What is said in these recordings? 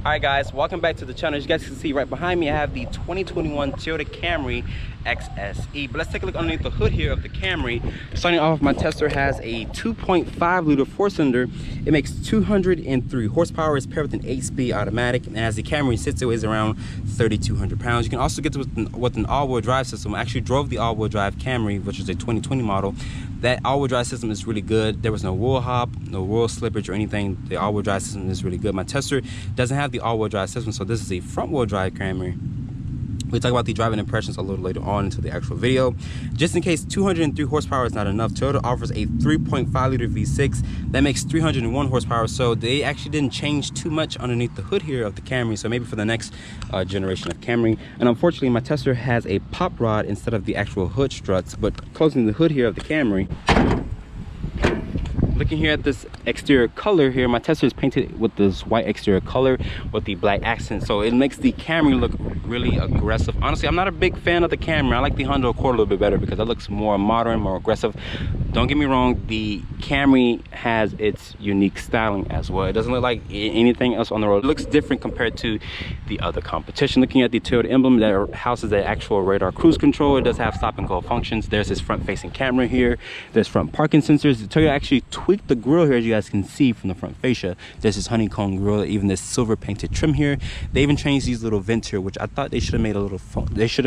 Alright guys, welcome back to the channel. As you guys can see right behind me, I have the 2021 Toyota Camry XSE. But let's take a look underneath the hood here of the Camry. Starting off, my tester has a 2.5 liter 4-cylinder. It makes 203 horsepower. It's paired with an 8-speed automatic, and as the Camry sits, it weighs around 3,200 pounds. You can also get it with an all-wheel drive system. I actually drove the all-wheel drive Camry, which is a 2020 model. That all-wheel drive system is really good. There was no wheel hop, no wheel slippage or anything. The all-wheel drive system is really good. My tester doesn't have the all-wheel drive system, so this is a front-wheel drive Camry. We'll talk about the driving impressions a little later on into the actual video. Just in case 203 horsepower is not enough, Toyota offers a 3.5 liter V6 that makes 301 horsepower. So they actually didn't change too much underneath the hood here of the Camry. So maybe for the next generation of Camry. And unfortunately, my tester has a pop rod instead of the actual hood struts. But closing the hood here of the Camry, looking here at this exterior color here, my tester is painted with this white exterior color with the black accent, so it makes the Camry look really aggressive. Honestly, I'm not a big fan of the Camry. I like the Honda Accord a little bit better because it looks more modern, more aggressive. Don't get me wrong, the Camry has its unique styling as well. It doesn't look like anything else on the road. It looks different compared to the other competition. Looking at the Toyota emblem that houses the actual radar cruise control, it does have stop and go functions. There's this front facing camera here. There's front parking sensors. The Toyota actually tweaked the grille here, as you guys can see from the front fascia. There's this honeycomb grille, even this silver painted trim here. They even changed these little vents here, which I thought they should have made a little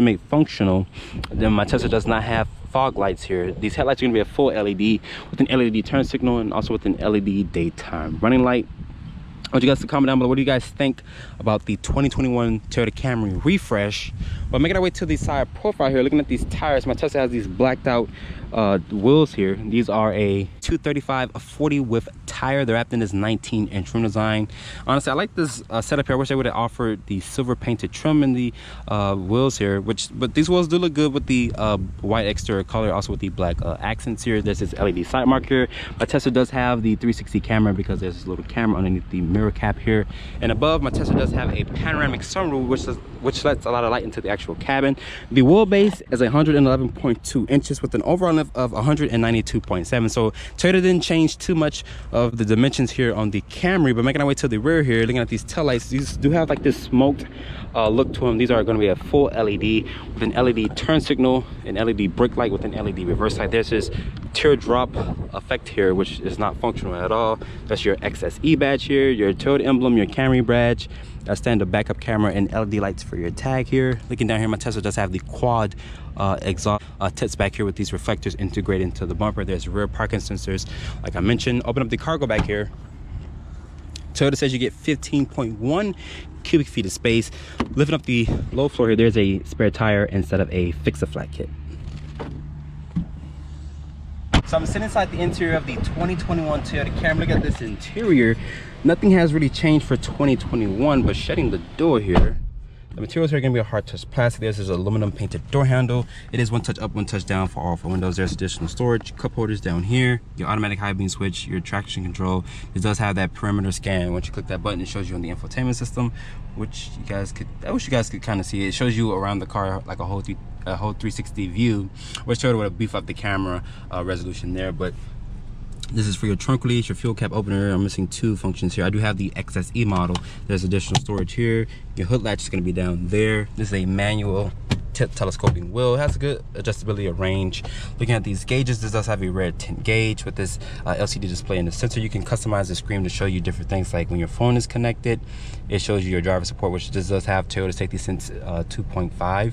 made functional. Then my Tesla does not have fog lights here. These headlights are going to be a full LED with an LED turn signal and also with an LED daytime running light. I want you guys to comment down below, what do you guys think about the 2021 Toyota Camry refresh? But making our way to the side profile here, looking at these tires, my Tesla has these blacked out wheels here. These are a 235 40 width tire. They're wrapped in this 19-inch rim design. Honestly, I like this setup here. I wish they would have offered the silver painted trim in the wheels here, but these wheels do look good with the white exterior color, also with the black accents here. There's this LED side marker. My Tesla does have the 360 camera because there's this little camera underneath the mirror cap here. And above, my Tesla does have a panoramic sunroof, which lets a lot of light into the actual cabin. The wheelbase is 111.2 inches with an overall length of 192.7. So Toyota didn't change too much of the dimensions here on the Camry. But making our way to the rear here, looking at these taillights, these do have like this smoked look to them. These are going to be a full LED with an LED turn signal, an LED brake light with an LED reverse light. There's this teardrop effect here, which is not functional at all. That's your XSE badge here, your Toyota emblem, your Camry badge, a standard backup camera, and LED lights for your tag here. Looking down here, my Tesla does have the quad exhaust tips back here with these reflectors integrated into the bumper. There's rear parking sensors, like I mentioned. Open up the cargo back here. Toyota says you get 15.1 cubic feet of space. Lifting up the low floor here, there's a spare tire instead of a fix-a-flat kit. So I'm sitting inside the interior of the 2021 Toyota Camry. Look at this interior. Nothing has really changed for 2021, but shutting the door here, the materials here are going to be a hard touch plastic. There's this aluminum painted door handle. It is one touch up, one touch down for all four windows. There's additional storage, cup holders down here, your automatic high beam switch, your traction control. It does have that perimeter scan. Once you click that button, it shows you on the infotainment system, which you guys could, I wish you guys could kind of see. It shows you around the car like a whole 360 view, which Toyota would have beefed up the camera resolution there. But this is for your trunk release, your fuel cap opener. I'm missing two functions here. I do have the XSE model. There's additional storage here. Your hood latch is going to be down there. This is a manual telescoping wheel. It has a good adjustability of range. Looking at these gauges, this does have a red tint gauge with this LCD display in the center. You can customize the screen to show you different things, like when your phone is connected, it shows you your driver support, which this does have Toyota Safety Sense 2.5.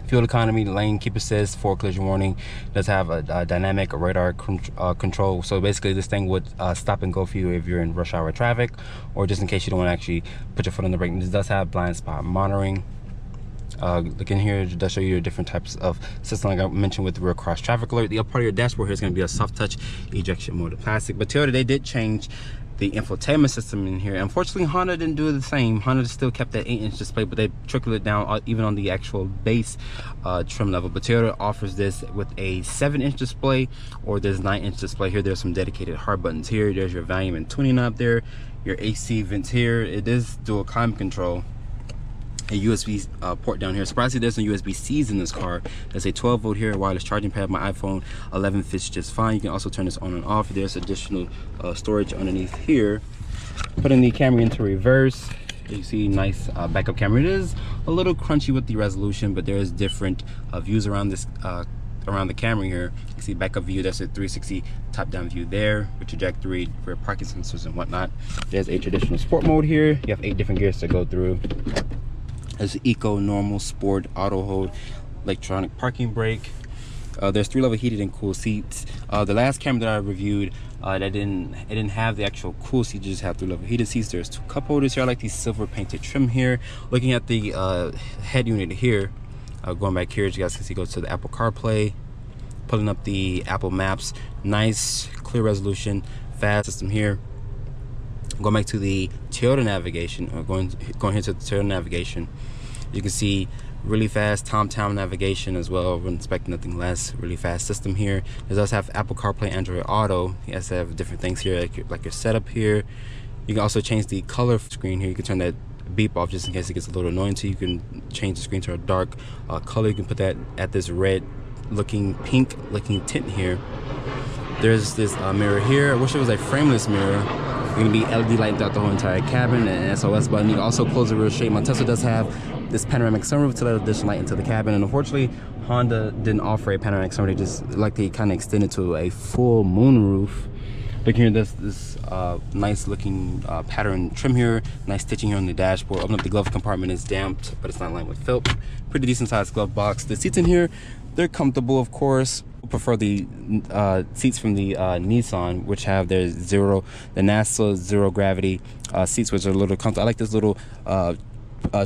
Fuel economy, lane keep assist, forward collision warning. Does have a dynamic radar control. So basically this thing would stop and go for you if you're in rush hour traffic, or just in case you don't want to actually put your foot on the brake. This does have blind spot monitoring. Look in here, it does show you different types of system, like I mentioned with the rear cross traffic alert. The upper part of your dashboard here is going to be a soft touch ejection molded plastic. But Toyota, they did change the infotainment system in here. Unfortunately, Honda didn't do the same. Honda still kept that 8-inch display, but they trickled it down even on the actual base trim level. But Toyota offers this with a 7-inch display or this 9-inch display here. There's some dedicated hard buttons here. There's your volume and tuning knob there, your AC vents here. It is dual climate control. A USB port down here. Surprisingly, there's no USB-Cs in this car. There's a 12-volt here, wireless charging pad. My iPhone 11 fits just fine. You can also turn this on and off. There's additional storage underneath here. Putting the Camry into reverse, you see nice backup camera. It is a little crunchy with the resolution, but there is different views around this around the Camry here. You can see backup view, that's a 360 top down view there with trajectory for parking sensors and whatnot. There's a traditional sport mode here. You have 8 different gears to go through. There's eco, normal, sport, auto hold, electronic parking brake. There's 3-level heated and cool seats. The last Camry that I reviewed, it didn't have the actual cool seat, you just have 3-level heated seats. There's 2 cup holders here. I like the silver painted trim here. Looking at the head unit here, going back here, as you guys can see, go to the Apple CarPlay, pulling up the Apple Maps, nice clear resolution, fast system here. Going back to the Toyota navigation, or going here to the Toyota navigation, you can see really fast TomTom navigation as well. We're expecting nothing less. Really fast system here. It does have Apple CarPlay, Android Auto. You guys have different things here, like your setup here. You can also change the color screen here. You can turn that beep off just in case it gets a little annoying. So you can change the screen to a dark color. You can put that at this red looking, pink looking tint here. There's this mirror here. I wish it was a frameless mirror. Going to be LED light throughout the whole entire cabin, and SOS button. You can also close the rear shade. My Tesla does have this panoramic sunroof to let additional light into the cabin, and unfortunately Honda didn't offer a panoramic sunroof. They kind of extended to a full moonroof. Look here, this nice looking pattern trim here, nice stitching here on the dashboard. Open up the glove compartment, it's damped, but it's not lined with filth. Pretty decent sized glove box. The seats in here, they're comfortable, of course. Prefer the seats from the Nissan, which have their the NASA zero gravity seats, which are a little comfortable. I like this little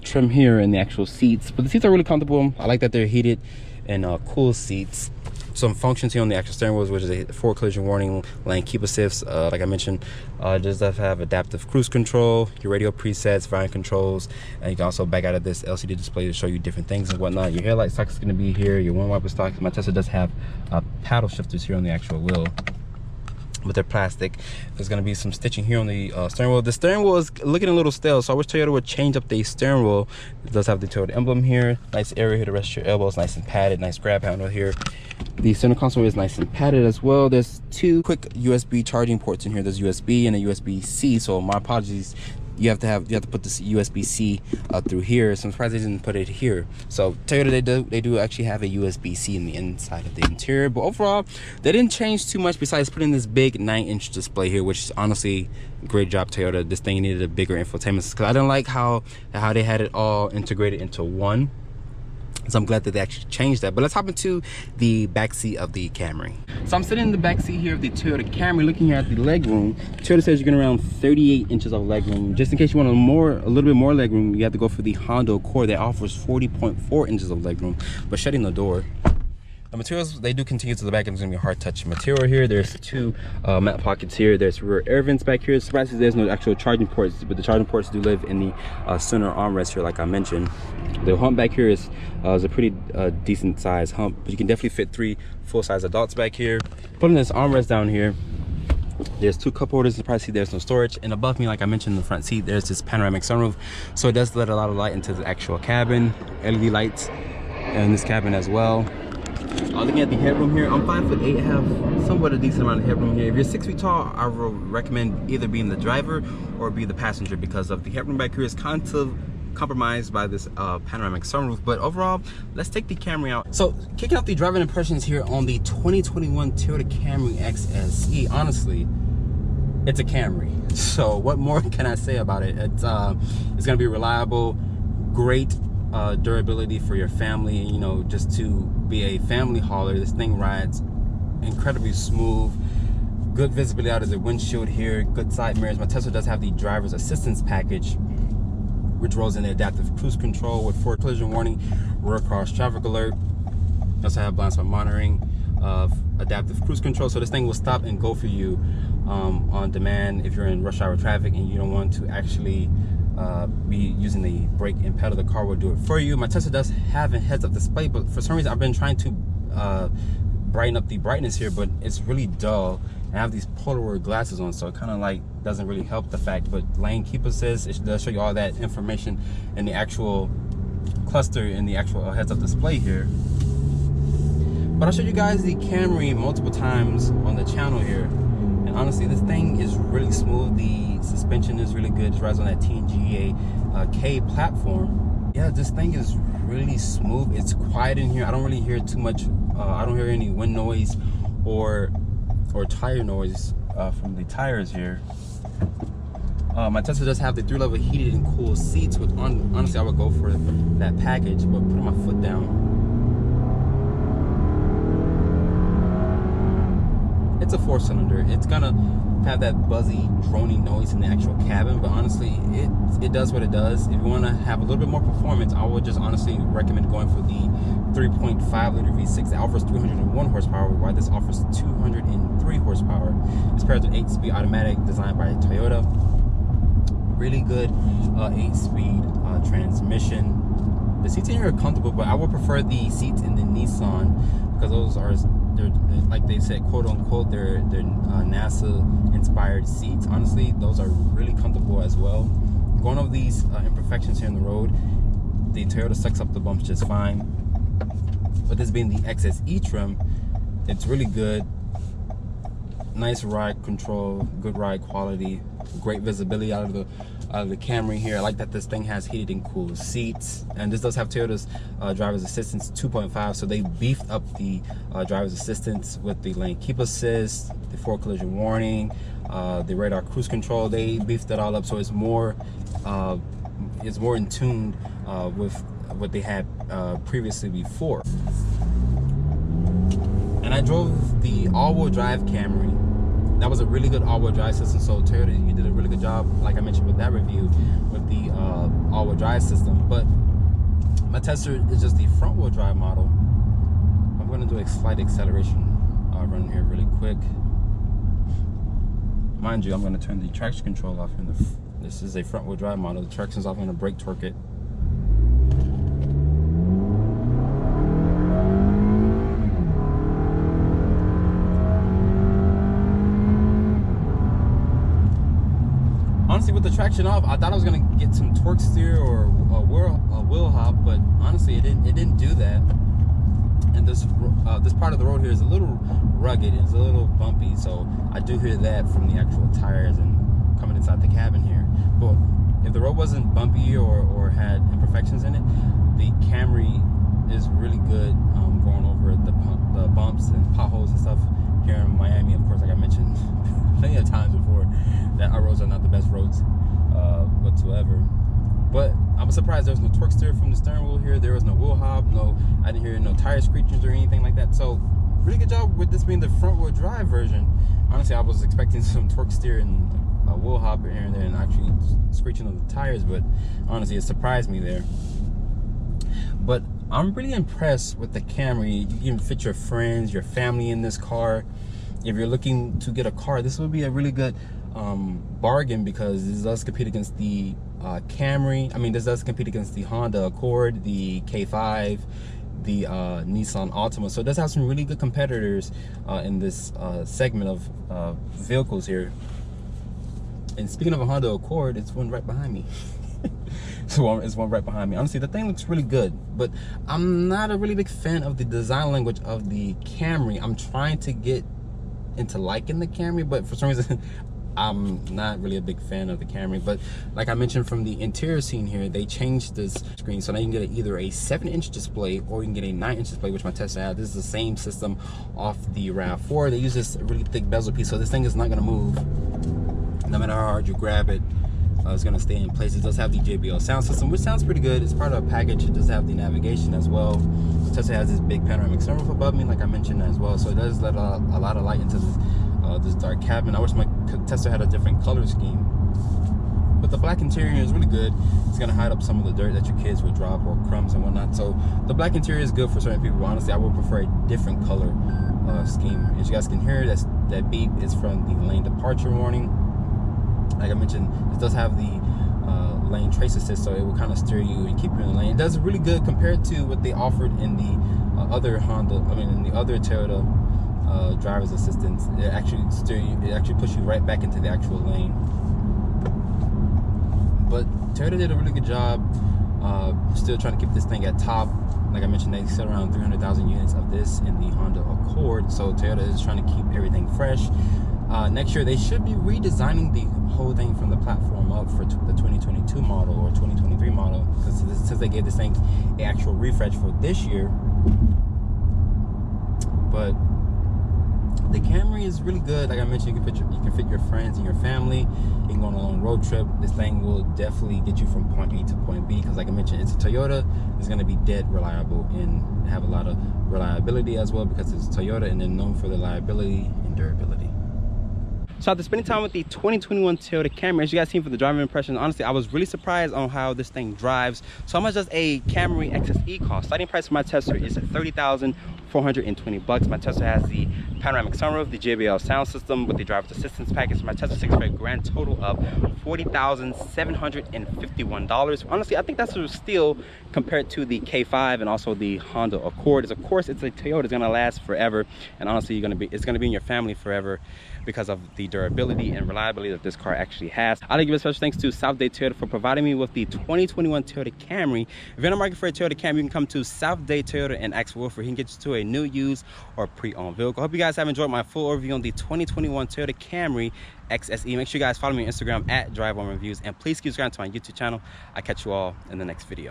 trim here in the actual seats, but the seats are really comfortable. I like that they're heated and cool seats. Some functions here on the actual steering wheels, which is a forward collision warning, lane keep assists. Like I mentioned, it does have adaptive cruise control, your radio presets, volume controls, and you can also back out of this LCD display to show you different things and whatnot. Your headlight stock is going to be here, your wind wiper stock. My Tesla does have paddle shifters here on the actual wheel, but they're plastic. There's going to be some stitching here on the steering wheel. The steering wheel is looking a little stale, so I wish Toyota would change up the steering wheel. It does have the Toyota emblem here, nice area here to rest your elbows, nice and padded, nice grab handle here. The center console is nice and padded as well. There's 2 quick USB charging ports in here. There's USB and a USB-C, so my apologies. You have to put this USB-C through here. So I'm surprised they didn't put it here. So Toyota, they do actually have a USB-C in the inside of the interior, but overall they didn't change too much besides putting this big 9-inch display here, which is honestly great job, Toyota. This thing needed a bigger infotainment system, because I didn't like how they had it all integrated into one. So I'm glad that they actually changed that. But let's hop into the back seat of the Camry. So I'm sitting in the back seat here of the Toyota Camry, looking here at the leg room. Toyota says you're getting around 38 inches of leg room. Just in case you want a little bit more leg room, you have to go for the Honda Accord that offers 40.4 inches of leg room, but shutting the door. The materials, they do continue to the back, and it's going to be a hard touch material here. There's 2 mat pockets here. There's rear air vents back here. Surprisingly, there's no actual charging ports, but the charging ports do live in the center armrest here, like I mentioned. The hump back here is a pretty decent size hump, but you can definitely fit 3 full-size adults back here. Putting this armrest down here, there's 2 cup holders. You probably see there's no storage, and above me, like I mentioned, in the front seat, there's this panoramic sunroof, so it does let a lot of light into the actual cabin. LED lights in this cabin as well. Looking at the headroom here, I'm 5'8", have somewhat a decent amount of headroom here. If you're 6 feet tall, I will recommend either being the driver or be the passenger, because of the headroom back here is kind of compromised by this panoramic sunroof. But overall, let's take the Camry out. So kicking off the driving impressions here on the 2021 Toyota Camry XSE. Honestly, it's a Camry, so what more can I say about it? It's gonna be reliable, great durability for your family, you know, just to be a family hauler. This thing rides incredibly smooth, good visibility out of the windshield here, good side mirrors. My Tesla does have the driver's assistance package, which rolls in the adaptive cruise control with forward collision warning, rear cross traffic alert. Also have blind spot monitoring, adaptive cruise control, so this thing will stop and go for you on demand if you're in rush hour traffic and you don't want to actually be using the brake and pedal. The car will do it for you. My Tesla does have a heads-up display, but for some reason I've been trying to brighten up the brightness here, but it's really dull. I have these Polaroid glasses on, so it kind of like doesn't really help the fact. But lane keep assist, it does show you all that information in the actual cluster in the actual heads-up display here. But I'll show you guys the Camry multiple times on the channel here, and honestly, this thing is really smooth. The suspension is really good. It rides on that TNGA K platform. Yeah, this thing is really smooth. It's quiet in here. I don't really hear too much. I don't hear any wind noise or tire noise from the tires here. My Tesla does have the 3-level heated and cooled seats, which honestly I would go for that package, but putting my foot down. It's a 4-cylinder. It's gonna have that buzzy, droning noise in the actual cabin, but honestly, it does what it does. If you wanna have a little bit more performance, I would just honestly recommend going for the 3.5-liter V6 that offers 301 horsepower, while this offers 203 horsepower. It's paired with 8-speed automatic designed by Toyota. Really good 8-speed transmission. The seats in here are comfortable, but I would prefer the seats in the Nissan because those are, they're like they said, quote unquote, they're NASA inspired seats. Honestly, those are really comfortable as well. Going over these imperfections here on the road, the Toyota sucks up the bumps just fine. But this being the XSE trim, it's really good. Nice ride control, good ride quality, great visibility out of the Camry here. I like that this thing has heated and cooled seats, and this does have Toyota's driver's assistance 2.5, so they beefed up the driver's assistance with the lane keep assist, the forward collision warning, the radar cruise control. They beefed it all up, so it's more in tune with what they had previously before. And I drove the all-wheel drive Camry. That was a really good all-wheel drive system, so Toyota, you did a really good job, like I mentioned with that review, with the all-wheel drive system. But my Tesla is just the front-wheel drive model. I'm going to do a slight acceleration run here really quick. Mind you, I'm going to turn the traction control off. This is a front-wheel drive model. The traction's off. I'm going to brake torque it. Honestly, with the traction off, I thought I was gonna get some torque steer or a wheel hop, but honestly, it didn't do that. And this part of the road here is a little rugged, it's a little bumpy, so I do hear that from the actual tires and coming inside the cabin here. But if the road wasn't bumpy or had imperfections in it, the Camry is really good going over the bumps and potholes and stuff here in Miami. Of course, like I mentioned plenty of times before, that our roads are not the best roads whatsoever. But I was surprised there was no torque steer from the steering wheel here. There was no wheel hop, I didn't hear no tire screeches or anything like that. So really good job with this being the front wheel drive version. Honestly, I was expecting some torque steer and a wheel hop here and there and actually screeching on the tires, but honestly, it surprised me there. But I'm really impressed with the Camry. You can even fit your friends, your family in this car. If you're looking to get a car, this would be a really good bargain, because this does compete against the Camry. I mean, this does compete against the Honda Accord, the K5, the Nissan Altima. So it does have some really good competitors in this segment of vehicles here. And speaking of a Honda Accord, it's one right behind me. So it's one right behind me. Honestly, the thing looks really good, but I'm not a really big fan of the design language of the Camry. I'm trying to get into liking the Camry, but for some reason I'm not really a big fan of the Camry. But like I mentioned, from the interior scene here, they changed this screen, so now you can get either a 7-inch display or you can get a 9-inch display, which my Tesla had. This is the same system off the RAV4. They use this really thick bezel piece, so this thing is not going to move. No matter how hard you grab it, it's going to stay in place. It does have the JBL sound system, which sounds pretty good. It's part of a package. It does have the navigation as well. The Tesla has this big panoramic sunroof above me, like I mentioned as well, so it does let a lot of light into this dark cabin. I wish my Tesla had a different color scheme, but the black interior is really good. It's going to hide up some of the dirt that your kids would drop or crumbs and whatnot. So the black interior is good for certain people, but honestly, I would prefer a different color scheme. As you guys can hear, that beep is from the lane departure warning. Like I mentioned, it does have the lane trace assist, so it will kind of steer you and keep you in the lane. It does really good compared to what they offered in the other in the other Toyota driver's assistance. It actually steer you, it actually puts you right back into the actual lane. But Toyota did a really good job still trying to keep this thing at top. Like I mentioned, they sell around 300,000 units of this in the Honda Accord, so Toyota is trying to keep everything fresh. Next year they should be redesigning the whole thing from the platform up for the 2022 model or 2023 model, because since they gave this thing an actual refresh for this year. But the Camry is really good. Like I mentioned, you can fit your friends and your family. You can go on a long road trip. This thing will definitely get you from point A to point B, because like I mentioned, it's a Toyota. It's going to be dead reliable and have a lot of reliability as well, because it's Toyota and they're known for the reliability and durability. So after spending time with the 2021 Toyota Camry, as you guys seen for the driving impression, honestly, I was really surprised on how this thing drives. So how much does a Camry XSE cost? Starting price for my Tesla is at $30,420. My Tesla has the panoramic sunroof, the JBL sound system with the driver's assistance package. My Tesla 6 for a grand total of $40,751. Honestly, I think that's a steal compared to the K5 and also the Honda Accord. Of course, it's a Toyota. It's gonna last forever, and honestly, it's gonna be in your family forever because of the durability and reliability that this car actually has. I'd like to give a special thanks to South Dade Toyota for providing me with the 2021 Toyota Camry. If you're in the market for a Toyota Camry, you can come to South Dade Toyota and ask Wilford. He can get you to a new, used, or pre-owned vehicle. I hope you guys have enjoyed my full overview on the 2021 Toyota Camry XSE. Make sure you guys follow me on Instagram at DriveOnReviews, and please subscribe to my YouTube channel. I'll catch you all in the next video.